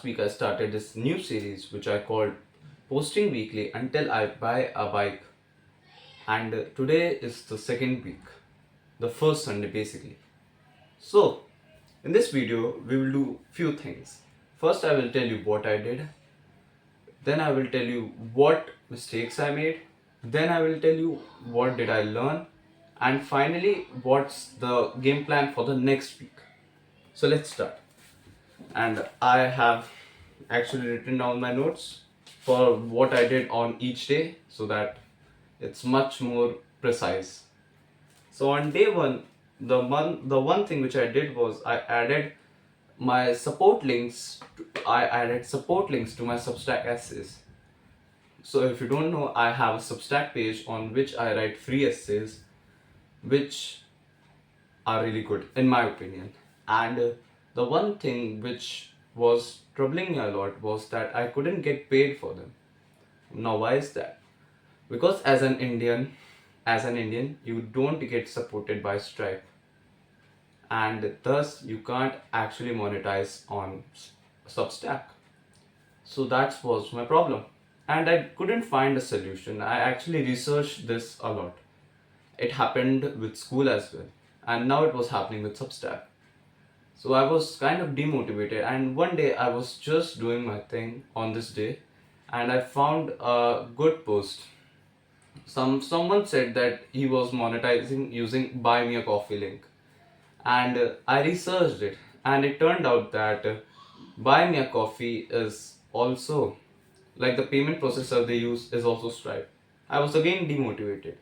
week I started this new series which I called Posting Weekly Until I Buy a Bike. And today is the second week, the first Sunday basically. So, in this video, we will do few things. First, I will tell you what I did. Then I will tell you what mistakes I made. Then I will tell you what did I learn. And finally, what's the game plan for the next week. So let's start. And I have actually written down my notes for what I did on each day so that it's much more precise. So on day one, the one thing which I did was I added my support links. I added support links to my Substack essays. So if you don't know, I have a Substack page on which I write free essays, which are really good in my opinion. And the one thing which was troubling me a lot was that I couldn't get paid for them. Now why is that? Because as an Indian, you don't get supported by Stripe, and thus you can't actually monetize on Substack. So that was my problem, and I couldn't find a solution. I actually researched this a lot. It happened with school as well, and now it was happening with Substack. So I was kind of demotivated, and one day I was just doing my thing on this day, and I found a good post. Someone said that he was monetizing using Buy Me a Coffee link, and I researched it, and it turned out that Buy Me a Coffee is also like the payment processor they use is also Stripe. I was again demotivated.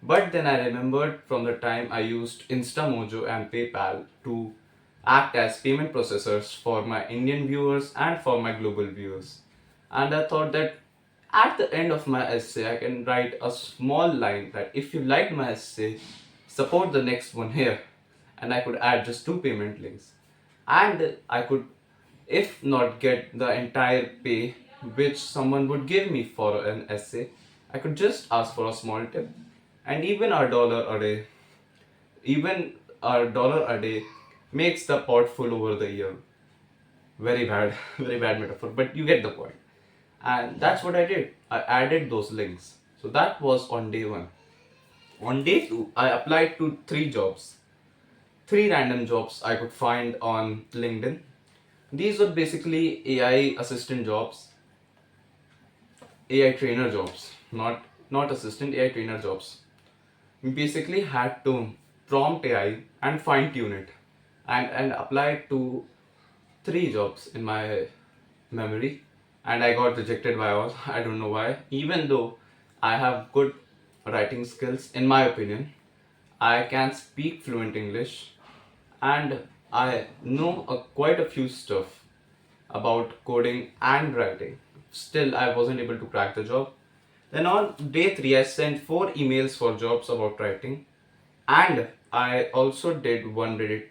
But then I remembered from the time I used InstaMojo and PayPal to act as payment processors for my Indian viewers and for my global viewers. And I thought that at the end of my essay, I can write a small line that if you liked my essay, support the next one here. And I could add just two payment links. And I could, if not get the entire pay which someone would give me for an essay, I could just ask for a small tip. And even a dollar a day makes the pot full over the year. Very bad, very bad metaphor, but you get the point. And that's what I did. I added those links. So that was on day one. On day two, I applied to three jobs, three random jobs I could find on LinkedIn. These were basically AI assistant jobs, AI trainer jobs, not assistant, AI trainer jobs. We basically had to prompt AI and fine tune it, and apply it to three jobs in my memory, and I got rejected by all. I don't know why. Even though I have good writing skills, in my opinion, I can speak fluent English, and I know quite a few stuff about coding and writing. Still, I wasn't able to crack the job. Then on day three, I sent four emails for jobs about writing, and I also did one Reddit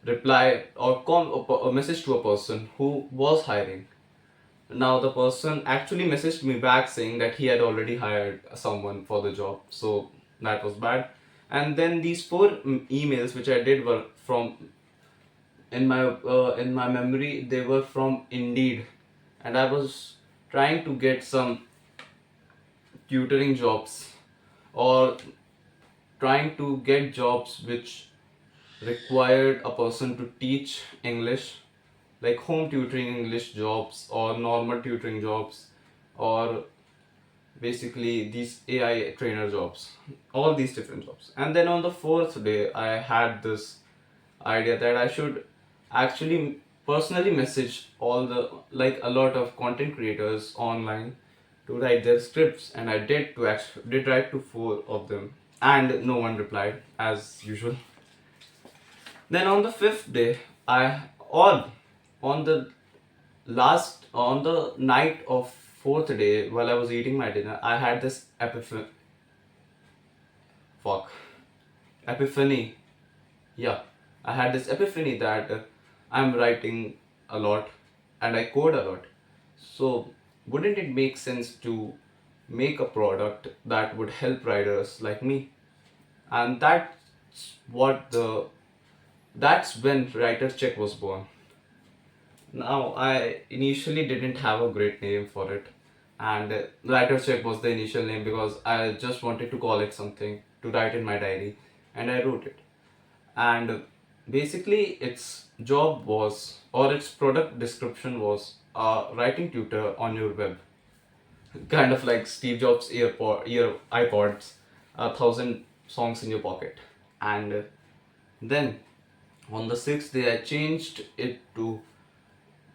reply or a message to a person who was hiring. Now the person actually messaged me back saying that he had already hired someone for the job, so that was bad. And then these four emails which I did were from in my memory they were from Indeed, and I was trying to get some tutoring jobs or trying to get jobs which required a person to teach English, like home tutoring English jobs or normal tutoring jobs, or basically these AI trainer jobs, all these different jobs. And then on the fourth day, I had this idea that I should actually personally message all the like a lot of content creators online to write their scripts, and I did write to four of them, and no one replied as usual. Then on the fifth day, I on on the on the night of fourth day while I was eating my dinner, I had this fuck epiphany. Yeah, I had this epiphany that I'm writing a lot and I code a lot. So wouldn't it make sense to make a product that would help writers like me? And what the that's when Writer's Check was born. Now, I initially didn't have a great name for it, and Writer Check was the initial name because I just wanted to call it something to write in my diary, and I wrote it. And basically, its job was, or its product description was, a writing tutor on your web, kind of like Steve Jobs' ear iPods, 1,000 songs in your pocket. And then on the sixth day, I changed it to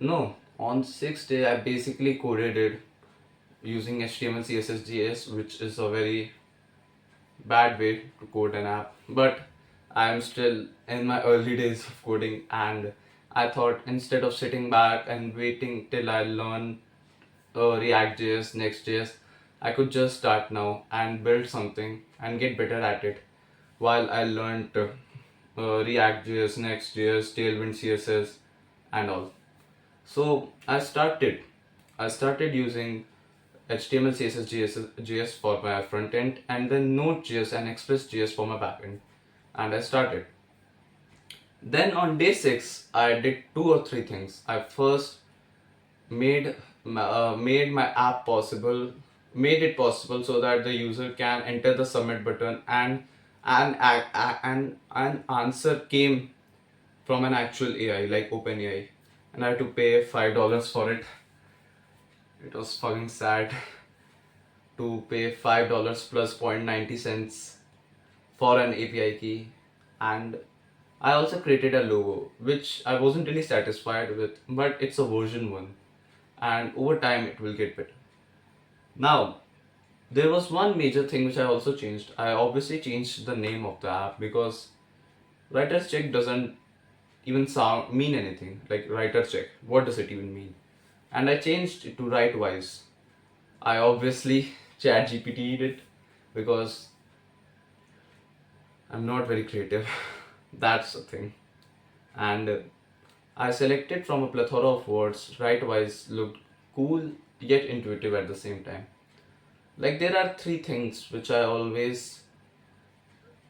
no. On sixth day, I basically coded it using HTML, CSS, JS, which is a very bad way to code an app. But I am still in my early days of coding, and I thought instead of sitting back and waiting till I learn React.js, Next.js, I could just start now and build something and get better at it while I learned React.js, Next.js, Tailwind CSS, and all. So I started using HTML, CSS, JS for my front end, and then Node.js and Express.js for my back end. And I started. Then on day 6, I did two or three things. I first made my app possible, made it possible so that the user can enter the submit button, and an answer came from an actual AI like OpenAI, and I had to pay $5 for it. It was fucking sad to pay $5 plus 0.90 for an API key, and I also created a logo which I wasn't really satisfied with, but it's a version 1, and over time it will get better. Now, there was one major thing which I also changed. I obviously changed the name of the app because writer's check doesn't even sound mean anything. Like writer's check, what does it even mean? And I changed it to Writewise. I obviously chat GPT'd it because I'm not very creative. That's the thing. And I selected from a plethora of words. Writewise looked cool yet intuitive at the same time. Like there are three things which I always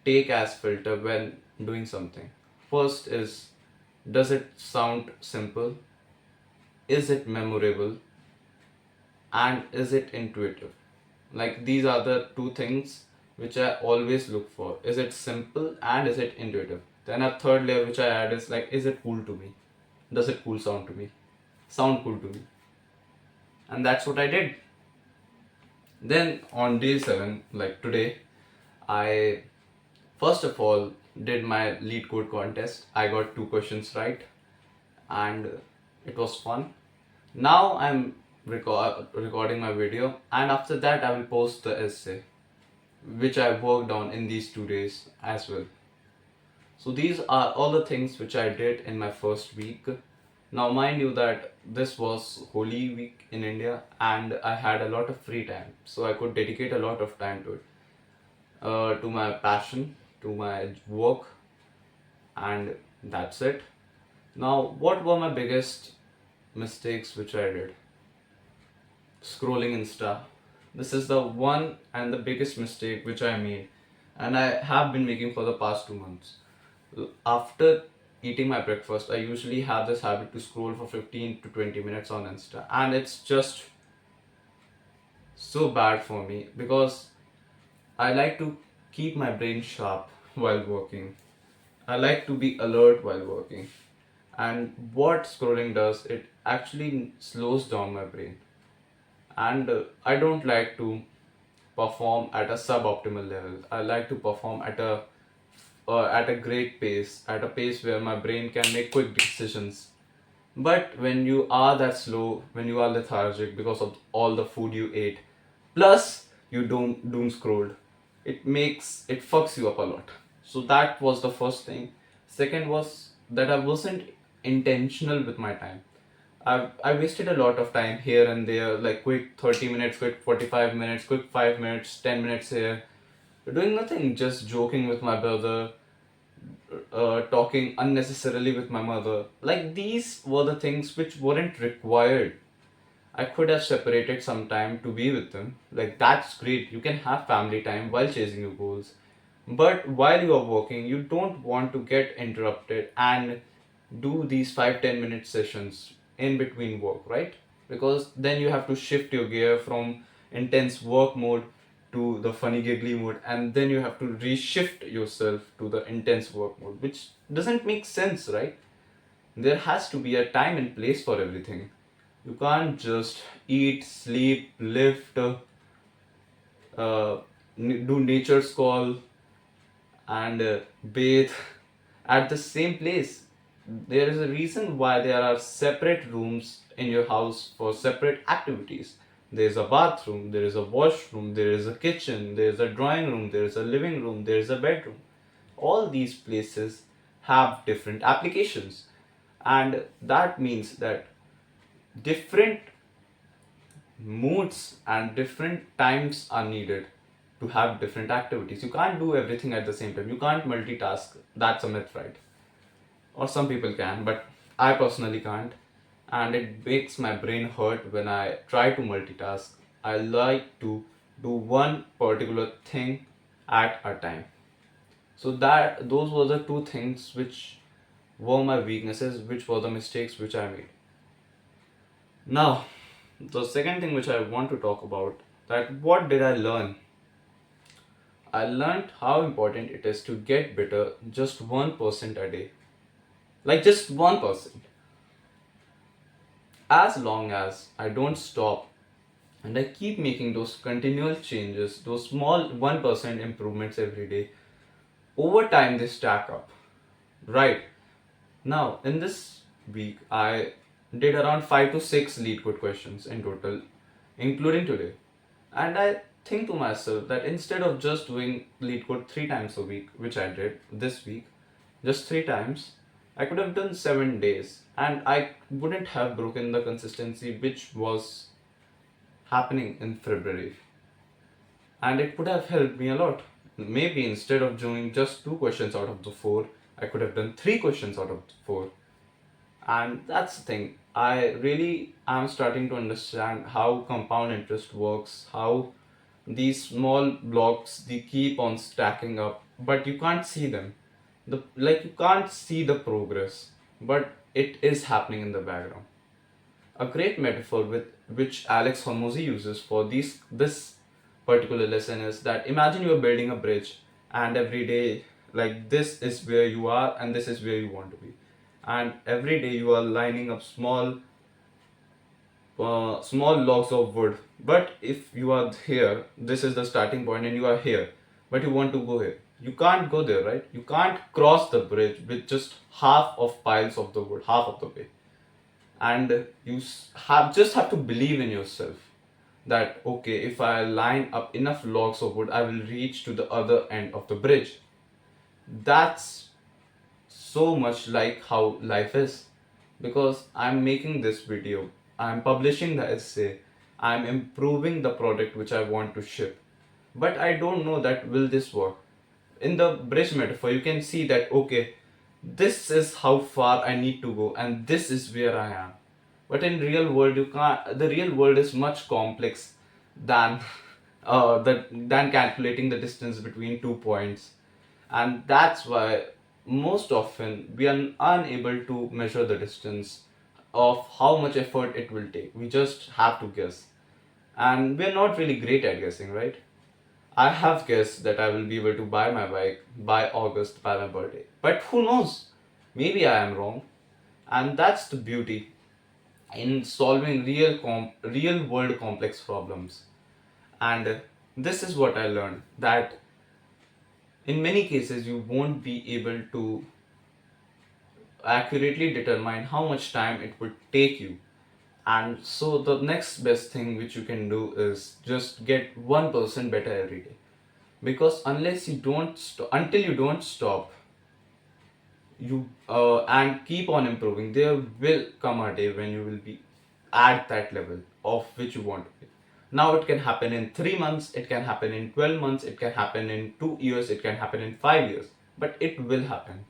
take as filter when doing something. First is, does it sound simple? Is it memorable? And is it intuitive? Like these are the two things which I always look for. Is it simple and is it intuitive? Then a third layer which I add is like, is it cool to me? Does it cool sound to me? Sound cool to me? And that's what I did. Then on day 7, like today, I first of all did my lead code contest. I got two questions right, and it was fun. Now I'm recording my video, and after that I will post the essay which I worked on in these 2 days as well. So these are all the things which I did in my first week. Now mind you that this was Holy Week in India, and I had a lot of free time, so I could dedicate a lot of time to it, to my passion, to my work, and that's it. Now, what were my biggest mistakes which I did? Scrolling Insta. This is the one and the biggest mistake which I made, and I have been making for the past 2 months. After eating my breakfast, I usually have this habit to scroll for 15 to 20 minutes on Insta, and it's just so bad for me because I like to keep my brain sharp while working. I like to be alert while working. And what scrolling does, it actually slows down my brain. And I don't like to perform at a suboptimal level. I like to perform at a great pace, at a pace where my brain can make quick decisions. But when you are that slow, when you are lethargic because of all the food you ate, plus you doom scrolled, it fucks you up a lot. So that was the first thing. Second was that I wasn't intentional with my time. I wasted a lot of time here and there, like quick 30 minutes, quick 45 minutes, quick 5 minutes, 10 minutes here, doing nothing, just joking with my brother, talking unnecessarily with my mother. Like these were the things which weren't required. I could have separated some time to be with them. Like that's great. You can have family time while chasing your goals. But while you are working, you don't want to get interrupted and do these 5-10 minute sessions. in between work, right? Because then you have to shift your gear from intense work mode to the funny giggly mode, and then you have to reshift yourself to the intense work mode, which doesn't make sense, right? There has to be a time and place for everything. You can't just eat, sleep, lift, uh, do nature's call, and bathe at the same place. There is a reason why there are separate rooms in your house for separate activities. There is a bathroom, there is a washroom, there is a kitchen, there is a drawing room, there is a living room, there is a bedroom. All these places have different applications, and that means that different moods and different times are needed to have different activities. You can't do everything at the same time. You can't multitask. That's a myth, right? Or some people can, but I personally can't. And it makes my brain hurt when I try to multitask. I like to do one particular thing at a time. So that those were the two things which were my weaknesses, which were the mistakes which I made. Now, the second thing which I want to talk about, that what did I learn? I learned how important it is to get better just 1% a day. Like just 1%. As long as I don't stop and I keep making those continual changes, those small 1% improvements every day, over time they stack up. Right. Now, in this week, I did around 5 to 6 lead code questions in total, including today. And I think to myself that instead of just doing lead code 3 times a week, which I did this week, just 3 times, I could have done 7 days and I wouldn't have broken the consistency which was happening in February. And it would have helped me a lot. Maybe instead of doing just 2 questions out of the four, I could have done 3 questions out of the four. And that's the thing. I really am starting to understand how compound interest works, how these small blocks they keep on stacking up, but you can't see them. You can't see the progress, but it is happening in the background. A great metaphor with which Alex Hormozy uses for this particular lesson is that imagine you are building a bridge, and every day, like, this is where you are and this is where you want to be, and every day you are lining up small logs of wood. But if you are here, this is the starting point and you are here, but you want to go here, you can't go there, right? You can't cross the bridge with just half of piles of the wood, half of the way. And you have to believe in yourself that okay, if I line up enough logs of wood, I will reach to the other end of the bridge. That's so much like how life is. Because I'm making this video, I'm publishing the essay, I'm improving the product which I want to ship, but I don't know that will this work. In the bridge metaphor, you can see that okay, this is how far I need to go and this is where I am. But in real world, you can't. The real world is much complex than than calculating the distance between 2 points, and that's why most often we are unable to measure the distance of how much effort it will take. We just have to guess, and we're not really great at guessing, right? I have guessed that I will be able to buy my bike by August, by my birthday. But who knows? Maybe I am wrong. And that's the beauty in solving real world complex problems. And this is what I learned, that in many cases you won't be able to accurately determine how much time it would take you. And so the next best thing which you can do is just get 1% better every day. Because until you don't stop, you and keep on improving, there will come a day when you will be at that level of which you want to be. Now it can happen in 3 months, it can happen in 12 months, it can happen in 2 years, it can happen in 5 years, but it will happen.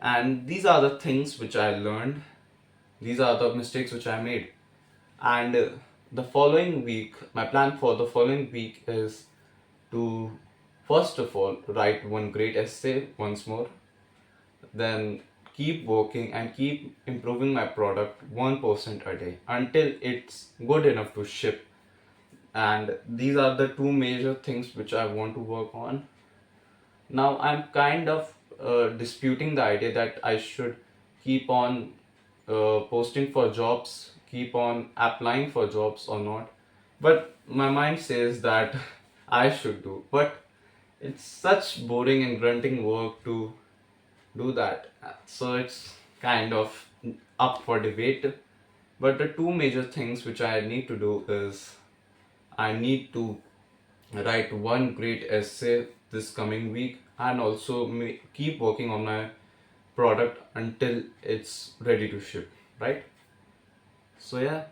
And these are the things which I learned, these are the mistakes which I made. And the following week, my plan for the following week is to first of all write one great essay once more, then keep working and keep improving my product 1% a day until it's good enough to ship. And these are the two major things which I want to work on. Now I'm kind of disputing the idea that I should keep on posting for jobs, keep on applying for jobs or not. But my mind says that I should do. But it's such boring and grunting work to do that. So it's kind of up for debate. But the two major things which I need to do is I need to write one great essay this coming week and also keep working on my product until it's ready to ship, right? So yeah,